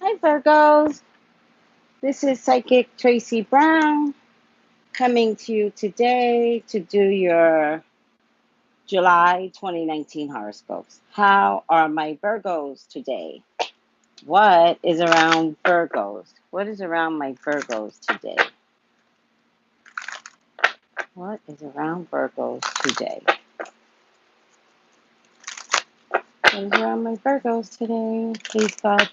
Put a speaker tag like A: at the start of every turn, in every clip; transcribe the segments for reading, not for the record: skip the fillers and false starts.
A: Hi, Virgos. This is Psychic Tracy Brown coming to you today to do your July 2019 horoscopes. How are my Virgos today? What is around Virgos? What is around my Virgos today? What is around Virgos today? What is around my Virgos today? Please, God.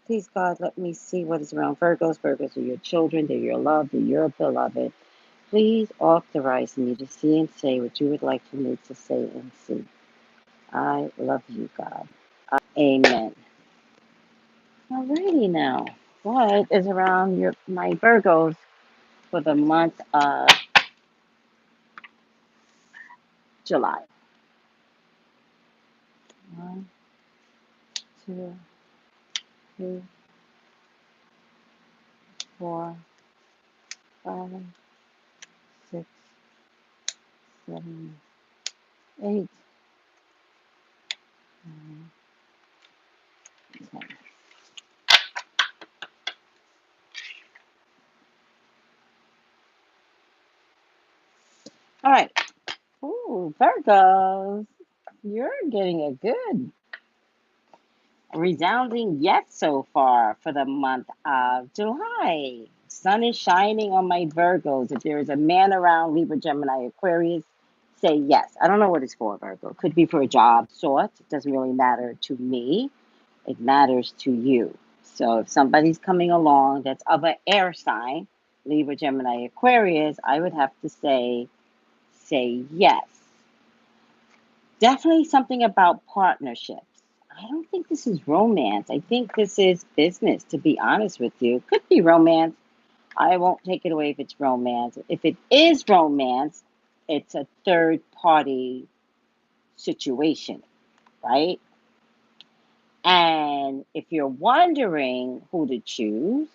A: Please, God, let me see what is around Virgos. Virgos are your children. They're your love. They're your beloved. Please authorize me to see and say what you would like for me to say and see. I love you, God. Amen. Alrighty now. What is around my Virgos for the month of July? 1, 2, 3, 4, 5, 6, 7, 8, 9, 10. All right. Ooh, Virgos. You're getting a good resounding yes so far for the month of July. Sun is shining on my Virgos. If there is a man around, Libra, Gemini, Aquarius, say yes. I don't know what it's for, Virgo. Could be for a job, sort. It doesn't really matter to me. It matters to you. So if somebody's coming along that's of an air sign, Libra, Gemini, Aquarius, I would have to say yes. Definitely something about partnerships. I don't think this is romance. I think this is business, to be honest with you. Could be romance. I won't take it away if it's romance. If it is romance, it's a third party situation, right? And if you're wondering who to choose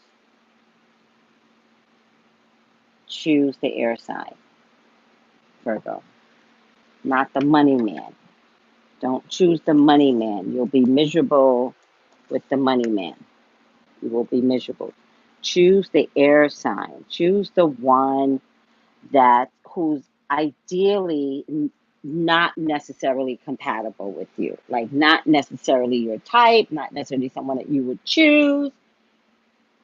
A: the air sign, Virgo, not the money man. Don't choose the money man. You'll be miserable with the money man. You will be miserable. Choose the air sign. Choose the one who's ideally not necessarily compatible with you. Like not necessarily your type, not necessarily someone that you would choose.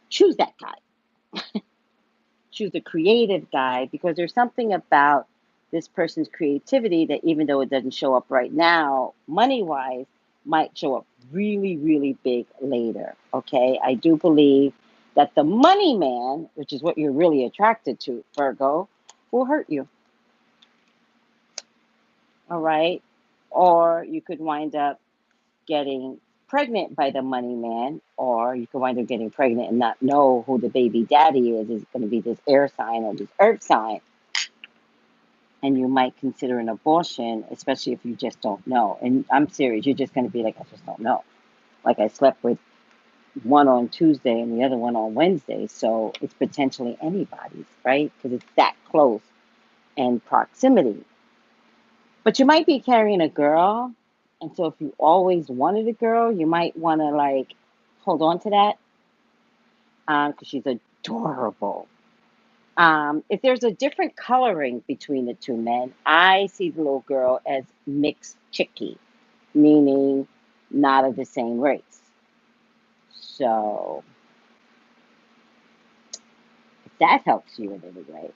A: Choose that guy. Choose the creative guy because there's something about this person's creativity that even though it doesn't show up right now, money wise, might show up really, really big later. Okay. I do believe that the money man, which is what you're really attracted to, Virgo, will hurt you. All right. Or you could wind up getting pregnant by the money man, or you could wind up getting pregnant and not know who the baby daddy is. Is going to be this air sign or this earth sign. And you might consider an abortion, especially if you just don't know. And I'm serious, you're just going to be like, I just don't know. Like I slept with one on Tuesday and the other one on Wednesday. So it's potentially anybody's, right? Because it's that close and proximity. But you might be carrying a girl. And so if you always wanted a girl, you might want to like hold on to that because she's adorable. If there's a different coloring between the two men, I see the little girl as mixed chickie, meaning not of the same race. So if that helps you in any way,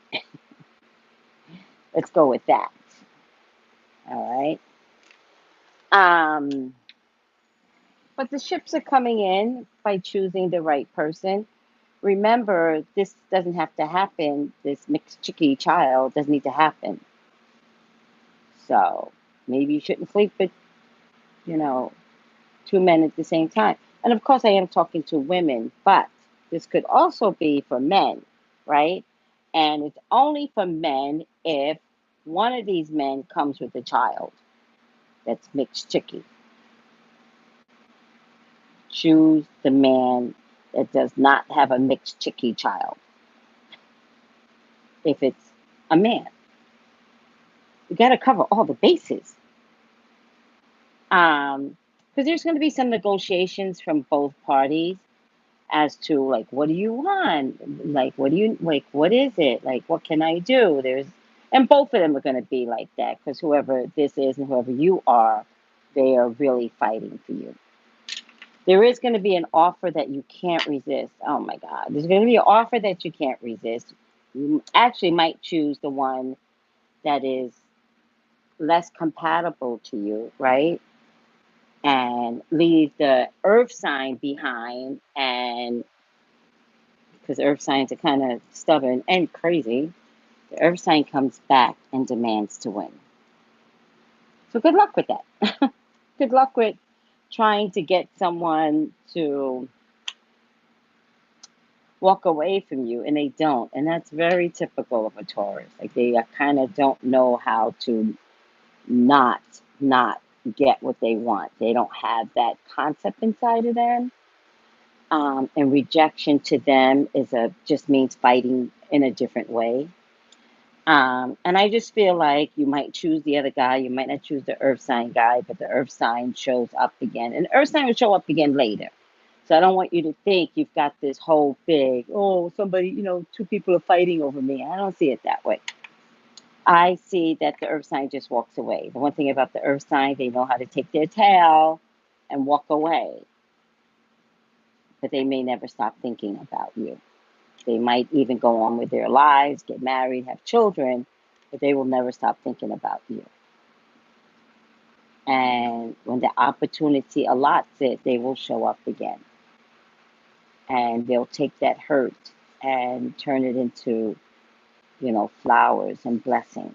A: let's go with that. All right. Um, but the ships are coming in by choosing the right person. Remember, this doesn't have to happen. This mixed chickie child doesn't need to happen. So maybe you shouldn't sleep with, you know, two men at the same time. And of course, I am talking to women, but this could also be for men, right? And it's only for men if one of these men comes with a child that's mixed chickie. Choose the man that does not have a mixed chickie child. If it's a man, you got to cover all the bases. Because Because there's going to be some negotiations from both parties as to like, what do you want? Like, what do you like? What is it? Like, what can I do? And both of them are going to be like that because whoever this is and whoever you are, they are really fighting for you. There is going to be an offer that you can't resist. Oh my God. There's going to be an offer that you can't resist. You actually might choose the one that is less compatible to you, right? And leave the earth sign behind. And because earth signs are kind of stubborn and crazy, the earth sign comes back and demands to win. So good luck with that. Good luck with trying to get someone to walk away from you and they don't. And that's very typical of a Taurus. Like they kind of don't know how to not not get what they want. They don't have that concept inside of them. And rejection to them is a just means fighting in a different way. And I just feel like you might choose the other guy, you might not choose the earth sign guy, but the earth sign shows up again. And the earth sign will show up again later. So I don't want you to think you've got this whole big, oh, somebody, two people are fighting over me. I don't see it that way. I see that the earth sign just walks away. The one thing about the earth sign, they know how to take their tail and walk away, but they may never stop thinking about you. They might even go on with their lives, get married, have children, but they will never stop thinking about you. And when the opportunity allots it, they will show up again. And they'll take that hurt and turn it into, flowers and blessings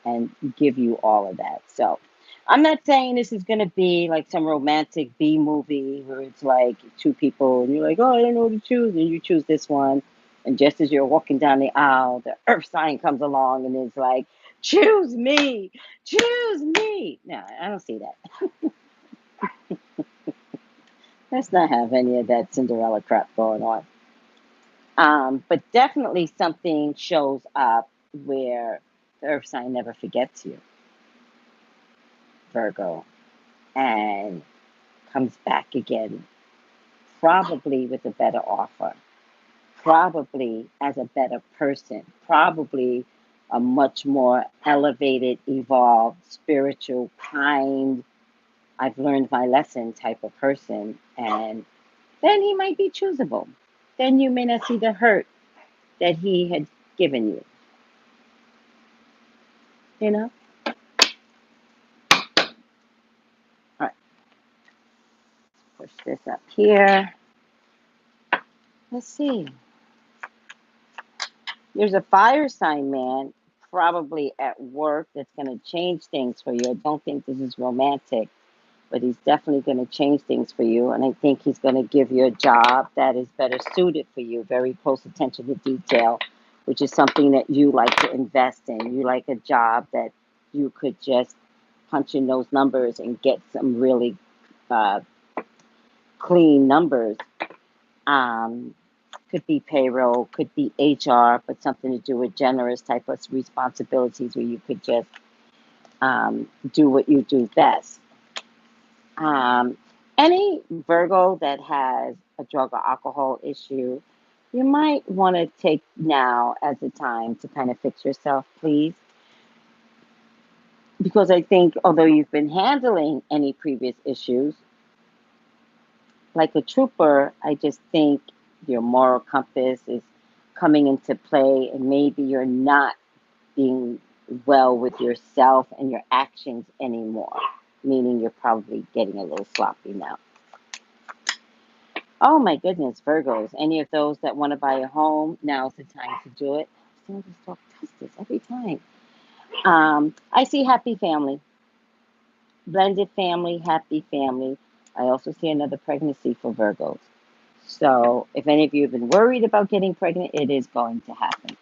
A: and give you all of that. So I'm not saying this is going to be like some romantic B movie where it's like two people and you're like, oh, I don't know what to choose. And you choose this one. And just as you're walking down the aisle, the earth sign comes along and is like, choose me, choose me. No, I don't see that. Let's not have any of that Cinderella crap going on. But definitely something shows up where the earth sign never forgets you, Virgo, and comes back again, probably with a better offer, probably as a better person, probably a much more elevated, evolved, spiritual, kind, I've learned my lesson type of person. And then he might be choosable. Then you may not see the hurt that he had given you, you know? All right, push this up here. Let's see. There's a fire sign man, probably at work, that's going to change things for you. I don't think this is romantic, but he's definitely going to change things for you. And I think he's going to give you a job that is better suited for you, very close attention to detail, which is something that you like to invest in. You like a job that you could just punch in those numbers and get some really uh, clean numbers. Could be payroll, could be HR, but something to do with generous type of responsibilities where you could just do what you do best. Um, any Virgo that has a drug or alcohol issue, you might want to take now as a time to kind of fix yourself, please. Because I think although you've been handling any previous issues, like a trooper, I just think your moral compass is coming into play, and maybe you're not being well with yourself and your actions anymore, meaning you're probably getting a little sloppy now. Oh my goodness, Virgos, any of those that want to buy a home, now's the time to do it. I just talk this every time. I see happy family, blended family, happy family. I also see another pregnancy for Virgos. So if any of you have been worried about getting pregnant, it is going to happen.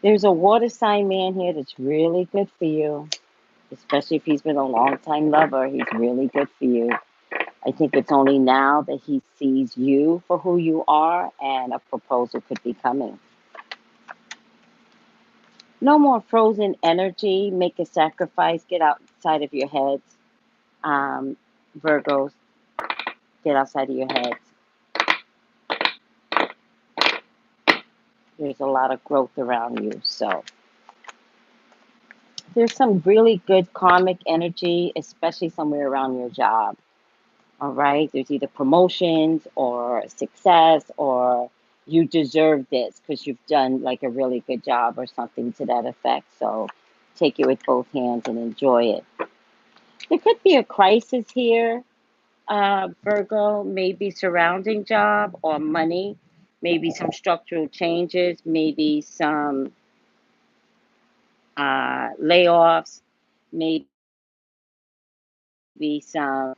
A: There's a water sign man here that's really good for you, especially if he's been a long time lover. He's really good for you. I think it's only now that he sees you for who you are, and a proposal could be coming. No more frozen energy. Make a sacrifice. Get outside of your heads. Um, Virgos, get outside of your heads. There's a lot of growth around you. So there's some really good karmic energy, especially somewhere around your job. All right. There's either promotions or success or you deserve this because you've done like a really good job or something to that effect. So take it with both hands and enjoy it. There could be a crisis here, Virgo, maybe surrounding job or money, maybe some structural changes, maybe some layoffs, maybe some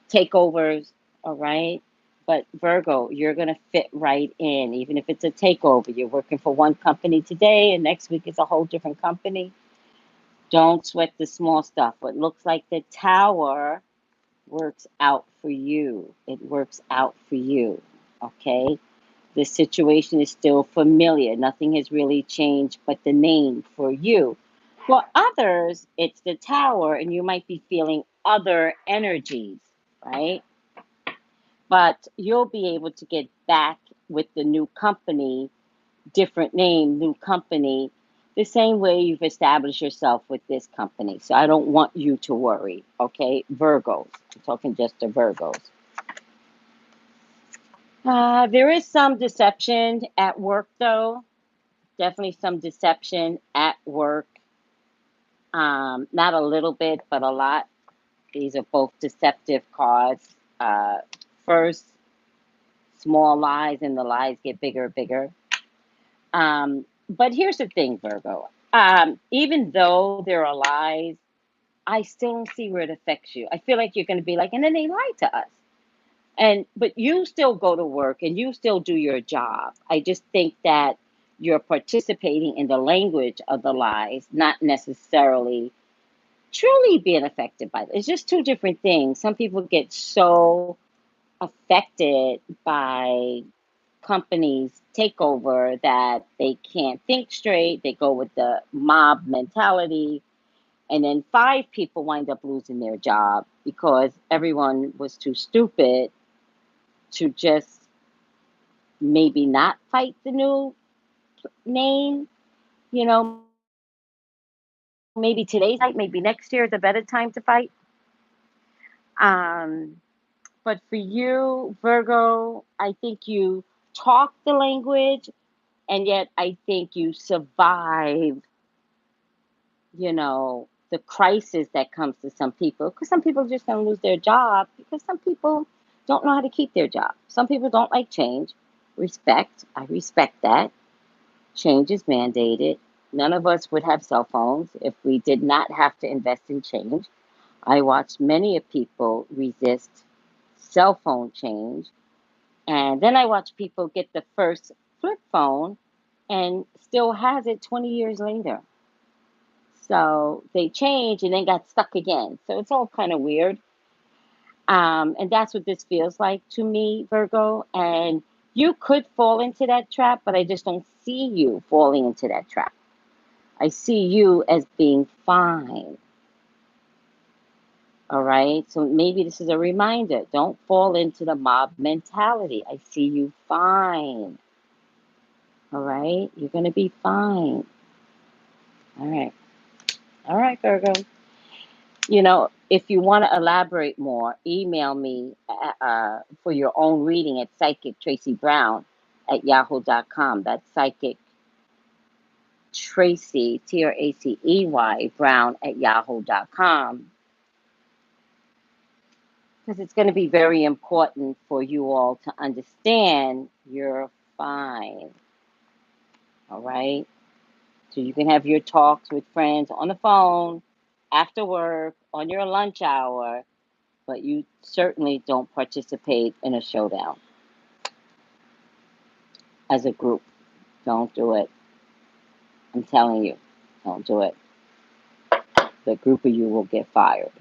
A: takeovers, all right? But Virgo, you're going to fit right in, even if it's a takeover. You're working for one company today, and next week it's a whole different company. Don't sweat the small stuff. What looks like the tower works out for you. It works out for you, okay? The situation is still familiar. Nothing has really changed but the name for you. For others, it's the tower, and you might be feeling other energies, right? But you'll be able to get back with the new company, different name, new company, the same way you've established yourself with this company. So I don't want you to worry, okay? Virgos, I'm talking just to Virgos. There is some deception at work, though. Definitely some deception at work. Not a little bit, but a lot. These are both deceptive cards. First, small lies, and the lies get bigger and bigger. But here's the thing, Virgo. Even though there are lies, I still don't see where it affects you. I feel like you're going to be like, and then they lied to us. But you still go to work and you still do your job. I just think that you're participating in the language of the lies, not necessarily truly being affected by it. It's just two different things. Some people get so affected by companies takeover that they can't think straight. They go with the mob mentality. And then five people wind up losing their job because everyone was too stupid to just maybe not fight the new name. You know, maybe today's night, maybe next year is a better time to fight. Um, but for you, Virgo, I think you talk the language, and yet I think you survive, the crisis that comes to some people. Because some people are just going to lose their job because some people don't know how to keep their job. Some people don't like change. Respect. I respect that. Change is mandated. None of us would have cell phones if we did not have to invest in change. I watched many of people resist cell phone change. And then I watch people get the first flip phone and still has it 20 years later. So they changed and then got stuck again. So it's all kind of weird. And that's what this feels like to me, Virgo. And you could fall into that trap, but I just don't see you falling into that trap. I see you as being fine. All right. So maybe this is a reminder. Don't fall into the mob mentality. I see you fine. All right. You're going to be fine. All right. All right, Virgo. If you want to elaborate more, email me for your own reading at psychictraceybrown at yahoo.com. That's psychic Tracy, Tracey, Brown at yahoo.com. Because it's going to be very important for you all to understand you're fine. All right? So you can have your talks with friends on the phone, after work, on your lunch hour, but you certainly don't participate in a showdown as a group. Don't do it. I'm telling you, don't do it. The group of you will get fired.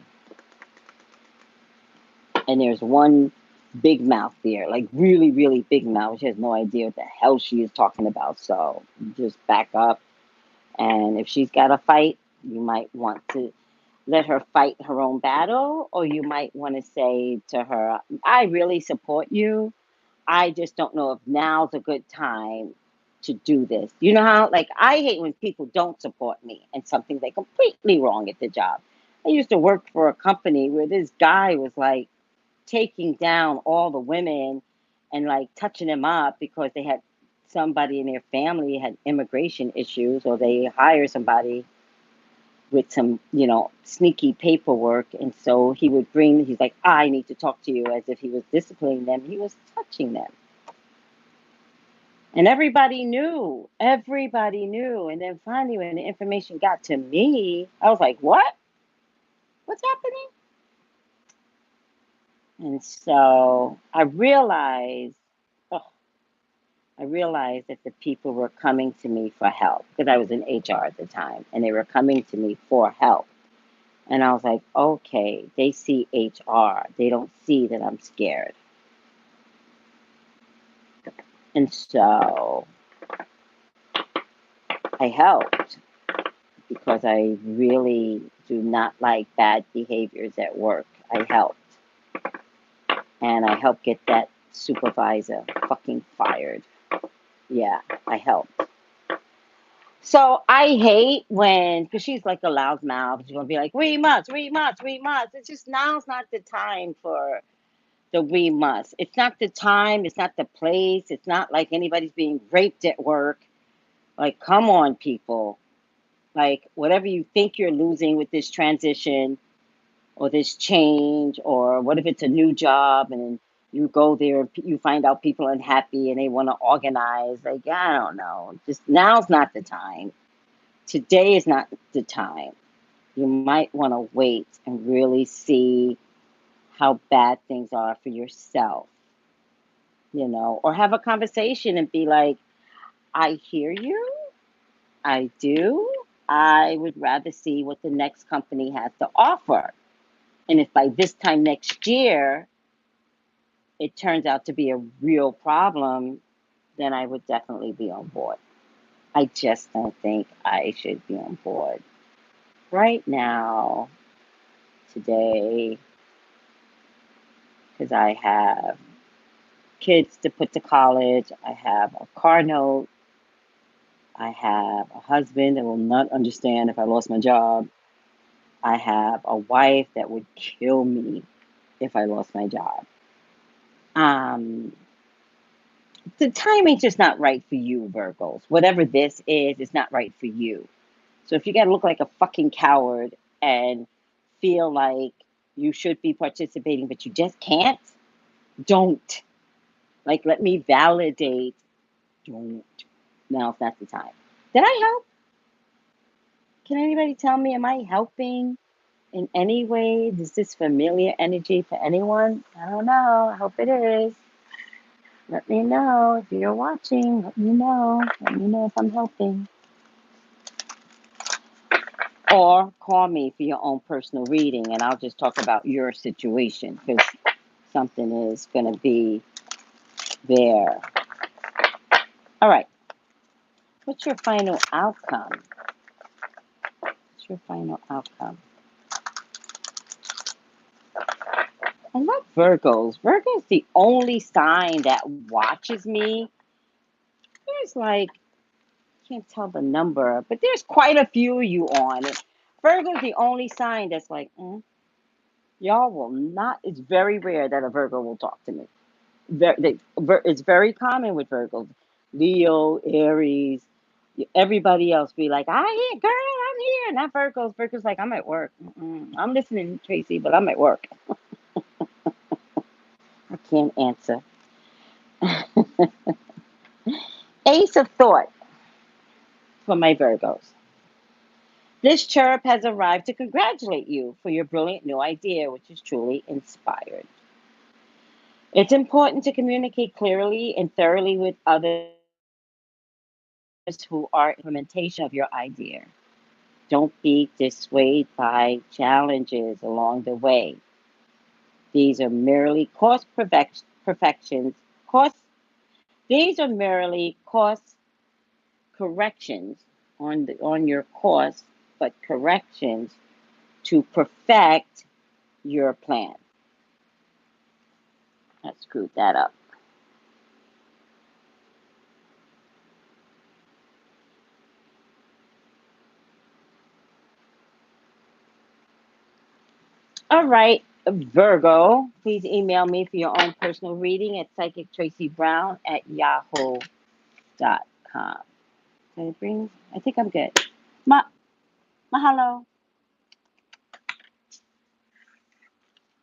A: And there's one big mouth there, like really, really big mouth. She has no idea what the hell she is talking about. So just back up. And if she's got a fight, you might want to. let her fight her own battle, or you might want to say to her, I really support you. I just don't know if now's a good time to do this. You know how, like, I hate when people don't support me and something they completely wrong at the job. I used to work for a company where this guy was like taking down all the women and like touching them up because they had somebody in their family had immigration issues, or they hire somebody with some, sneaky paperwork. And so he's like, I need to talk to you, as if he was disciplining them. He was touching them. And everybody knew. And then finally, when the information got to me, I was like, what? What's happening? And so oh, I realized that the people were coming to me for help, because I was in HR at the time, and they were coming to me for help. And I was like, okay, they see HR. They don't see that I'm scared. And so I helped, because I really do not like bad behaviors at work. I helped. And I helped get that supervisor fucking fired. Yeah, I helped. So I hate when, because she's like a loudmouth. She's going to be like, we must, we must, we must. It's just, now's not the time for the we must. It's not the time. It's not the place. It's not like anybody's being raped at work. Like, come on, people. Like, whatever you think you're losing with this transition or this change, or what if it's a new job and you go there, you find out people are unhappy and they want to organize. Like, I don't know. Just, now's not the time. Today is not the time. You might want to wait and really see how bad things are for yourself, or have a conversation and be like, I hear you. I do. I would rather see what the next company has to offer. And if by this time next year it turns out to be a real problem, then I would definitely be on board. I just don't think I should be on board right now, today, because I have kids to put to college. I have a car note. I have a husband that will not understand if I lost my job. I have a wife that would kill me if I lost my job. Um, the timing's just not right for you, Virgos. Whatever this is, it's not right for you. So if you got to look like a fucking coward and feel like you should be participating, but you just can't, don't. Like, let me validate. Don't. Now's not the time. Did I help? Can anybody tell me, am I helping in any way? Is this familiar energy for anyone? I don't know. I hope it is. Let me know if you're watching. Let me know. Let me know if I'm helping. Or call me for your own personal reading, and I'll just talk about your situation, because something is going to be there. All right. What's your final outcome? What's your final outcome? I love Virgos. Virgo's the only sign that watches me. There's like, can't tell the number, but there's quite a few of you on it. Virgo's the only sign that's like, y'all will not. It's very rare that a Virgo will talk to me. It's very common with Virgos. Leo, Aries, everybody else be like, I here, girl, I'm here. Not Virgos. Virgos like, I'm at work. I'm listening, Tracy, but I'm at work. I can't answer. Ace of Thought for my Virgos. This chirp has arrived to congratulate you for your brilliant new idea, which is truly inspired. It's important to communicate clearly and thoroughly with others who are implementation of your idea. Don't be dissuaded by challenges along the way. These are merely perfections. Course, these are merely course corrections on your course, but corrections to perfect your plan. I screwed that up. All right, Virgo, please email me for your own personal reading at psychictraceybrown@yahoo.com. I think I'm good. Mahalo.